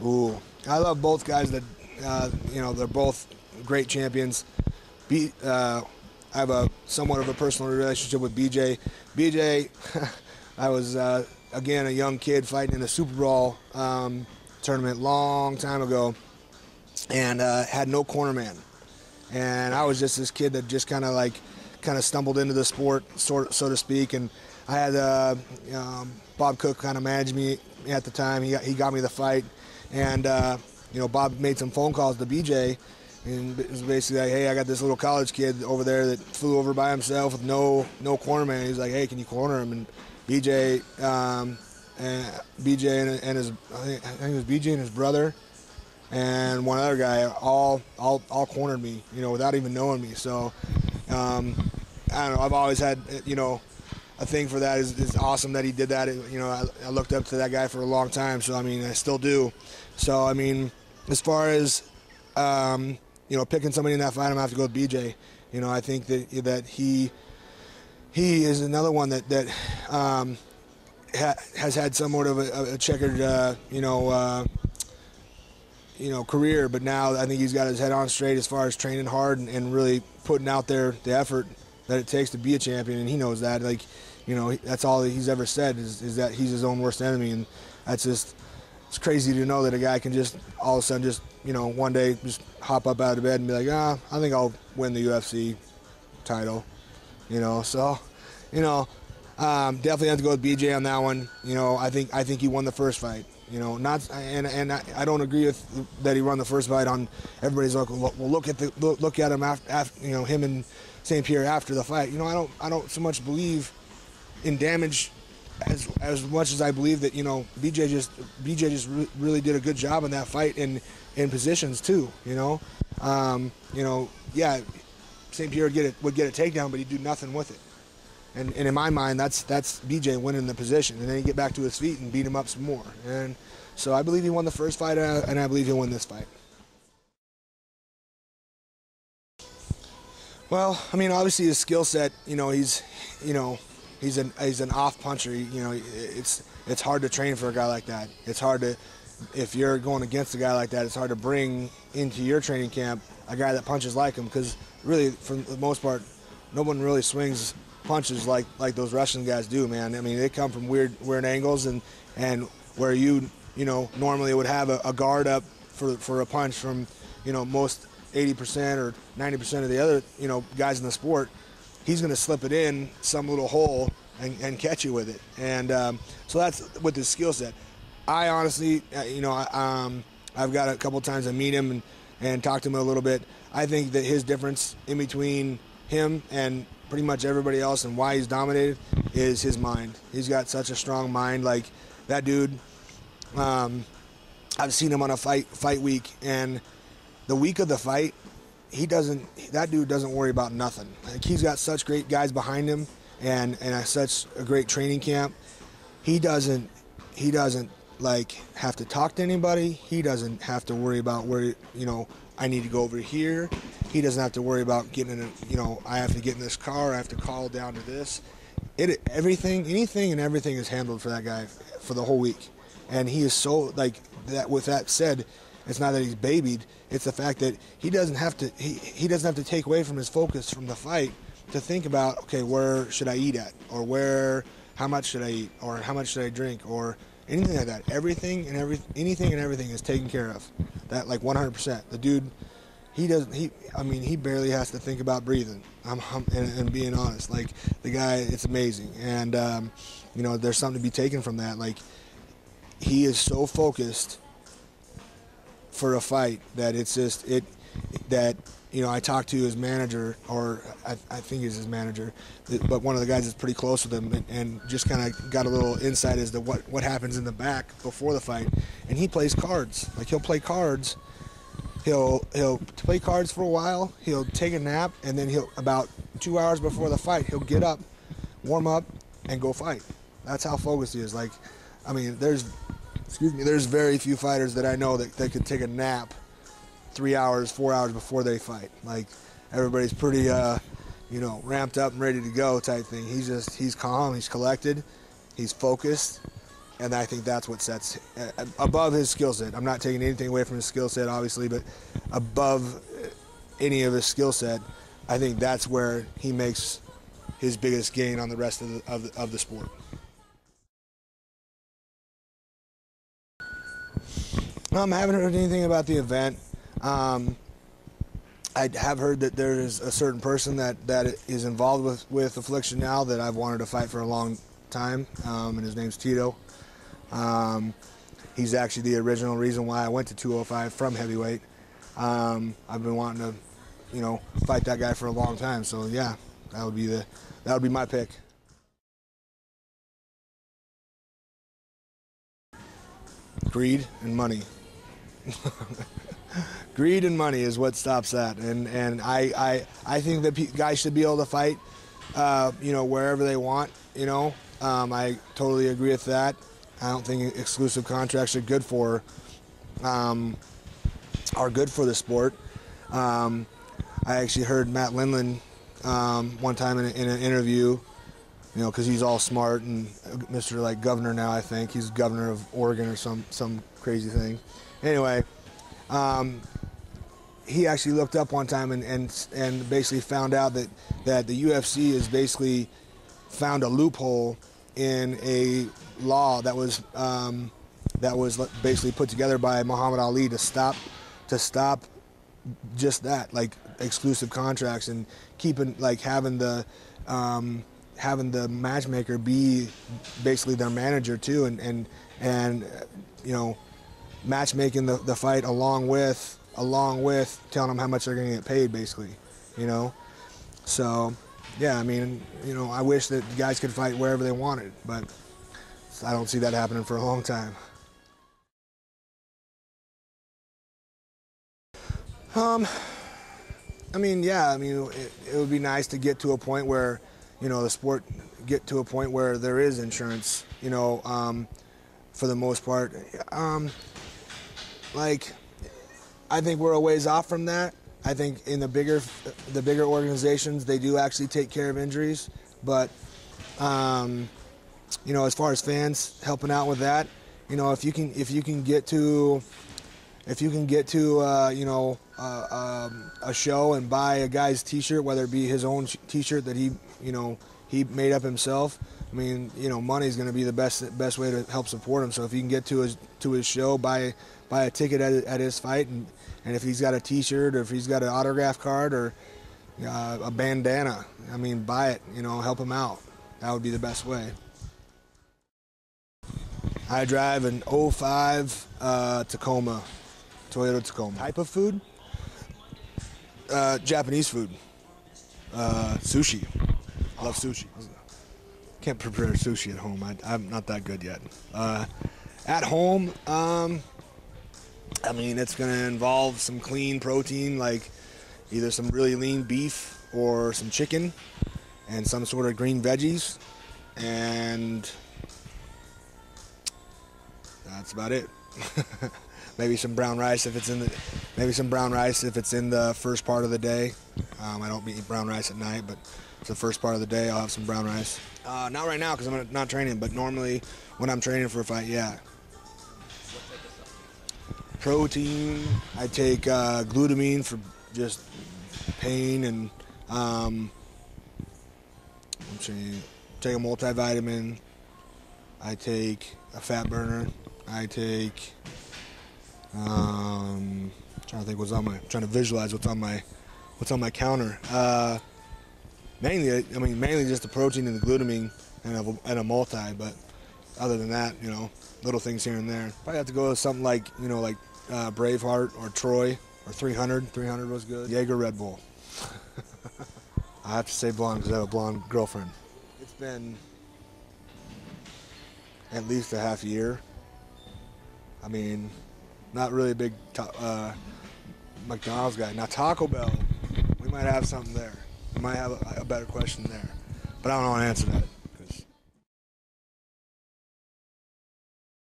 Ooh, I love both guys that, they're both great champions. I have a somewhat of a personal relationship with BJ. BJ, I was, again, a young kid fighting in a Super Bowl tournament long time ago, and had no corner man. And I was just this kid that just kind of stumbled into the sport, so to speak. And I had Bob Cook kind of manage me at the time. He got me the fight, and Bob made some phone calls to BJ, and it was basically like, hey, I got this little college kid over there that flew over by himself with no corner man. He's like, hey, can you corner him? And BJ and his, I think it was BJ and his brother and one other guy all cornered me, without even knowing me. So I don't know. I've always had, a thing for that. Is awesome that he did that. I looked up to that guy for a long time. So I mean, I still do. So I mean, as far as picking somebody in that fight, I'm gonna have to go with BJ. I think that he is another one that has had somewhat of a checkered career, but now I think he's got his head on straight as far as training hard and really putting out there the effort that it takes to be a champion, and he knows that. That's all that he's ever said is that he's his own worst enemy, and it's crazy to know that a guy can just all of a sudden just one day just hop up out of bed and be like, I think I'll win the UFC title, so definitely have to go with BJ on that one. I think he won the first fight. I don't agree with that he won the first fight. On everybody's like, well, look at him after him and St. Pierre after the fight. I don't so much believe in damage as much as I believe that BJ just really did a good job in that fight in positions too. Yeah, St. Pierre would get a takedown, but he'd do nothing with it. And in my mind, that's BJ winning the position, and then he get back to his feet and beat him up some more. And so I believe he won the first fight, and I believe he'll win this fight. Well, I mean, obviously his skill set, he's an off puncher. It's hard to train for a guy like that. It's hard to, if you're going against a guy like that, it's hard to bring into your training camp a guy that punches like him, because really, for the most part, no one really swings punches like those Russian guys do, man. I mean, they come from weird angles, and where you normally would have a guard up for a punch from most 80% or 90% of the other guys in the sport, he's going to slip it in some little hole and catch you with it. And so that's with his skill set. I honestly, I've got a couple times to meet him and talk to him a little bit. I think that his difference in between him and pretty much everybody else and why he's dominated is his mind. He's got such a strong mind. Like, that dude, I've seen him on a fight week, and the week of the fight, that dude doesn't worry about nothing. Like, he's got such great guys behind him and such a great training camp. He doesn't like have to talk to anybody. He doesn't have to worry about where, I need to go over here. He doesn't have to worry about getting in I have to get in this car, I have to call down to this. Anything and everything is handled for that guy for the whole week. And he is so, like, that. With that said, it's not that he's babied, it's the fact that he doesn't have to take away from his focus from the fight to think about, okay, where should I eat at, or how much should I eat, or how much should I drink, or anything like that. Anything and everything is taken care of. That, like, 100%. The dude, he barely has to think about breathing. And being honest, like, the guy, it's amazing. And there's something to be taken from that. Like, he is so focused for a fight that it's just I talked to his manager, or I think he's his manager, but one of the guys that's pretty close with him, and just kind of got a little insight as to what happens in the back before the fight. And he plays cards. Like, he'll play cards. He'll play cards for a while. He'll take a nap, and then about 2 hours before the fight, he'll get up, warm up, and go fight. That's how focused he is. Like, I mean, there's very few fighters that I know that could take a nap 3 hours, 4 hours before they fight. Like, everybody's pretty, ramped up and ready to go type thing. He's calm, he's collected, he's focused, And I think that's what sets above his skill set. I'm not taking anything away from his skill set, obviously, but above any of his skill set, I think that's where he makes his biggest gain on the rest of the sport. I haven't heard anything about the event. I have heard that there is a certain person that is involved with Affliction now that I've wanted to fight for a long time, and his name's Tito. He's actually the original reason why I went to 205 from heavyweight. I've been wanting to, you know, fight that guy for a long time. So yeah, that would be my pick. Greed and money. Greed and money is what stops that, and I think that guys should be able to fight, you know, wherever they want. You know, I totally agree with that. I don't think exclusive contracts are good for the sport. I actually heard Matt Lindland one time in an interview, you know, because he's all smart and Mr. like governor now. I think he's governor of Oregon or some crazy thing. Anyway, he actually looked up one time and basically found out that the UFC has basically found a loophole in a law that was basically put together by Muhammad Ali to stop just that, like exclusive contracts, and keeping like having the matchmaker be basically their manager too, and you know, matchmaking the fight along with telling them how much they're going to get paid, basically, you know. So yeah, I mean, you know, I wish that guys could fight wherever they wanted, but I don't see that happening for a long time. I mean, yeah, I mean, it would be nice to get to a point where, you know, the sport get to a point where there is insurance, you know, for the most part. Like, I think we're a ways off from that. I think in the bigger organizations, they do actually take care of injuries, but you know, as far as fans helping out with that, you know, if you can get to you know, a show and buy a guy's T-shirt, whether it be his own T-shirt that he made up himself. I mean, you know, money's going to be the best way to help support him. So if you can get to his show, buy a ticket at his fight, and if he's got a T-shirt or if he's got an autograph card or a bandana, I mean, buy it. You know, help him out. That would be the best way. I drive an 05 Tacoma, Toyota Tacoma. Type of food? Japanese food. Sushi. I love sushi. Can't prepare sushi at home. I'm not that good yet. At home, I mean, it's going to involve some clean protein, like either some really lean beef or some chicken and some sort of green veggies, and that's about it. Maybe some brown rice if it's in the first part of the day. I don't eat brown rice at night, but it's the first part of the day, I'll have some brown rice. Not right now because I'm not training, but normally when I'm training for a fight, yeah. Protein, I take glutamine for just pain, and take a multivitamin. I take a fat burner. I take trying to think trying to visualize what's on my counter. Mainly just the protein and the glutamine and a multi, but other than that, you know, little things here and there. Probably have to go with something like, you know, like Braveheart or Troy or 300. 300 was good. Jaeger Red Bull. I have to say blonde because I have a blonde girlfriend. It's been at least a half year. I mean, not really a big McDonald's guy. Now Taco Bell, we might have something there. We might have a better question there, but I don't want to answer that.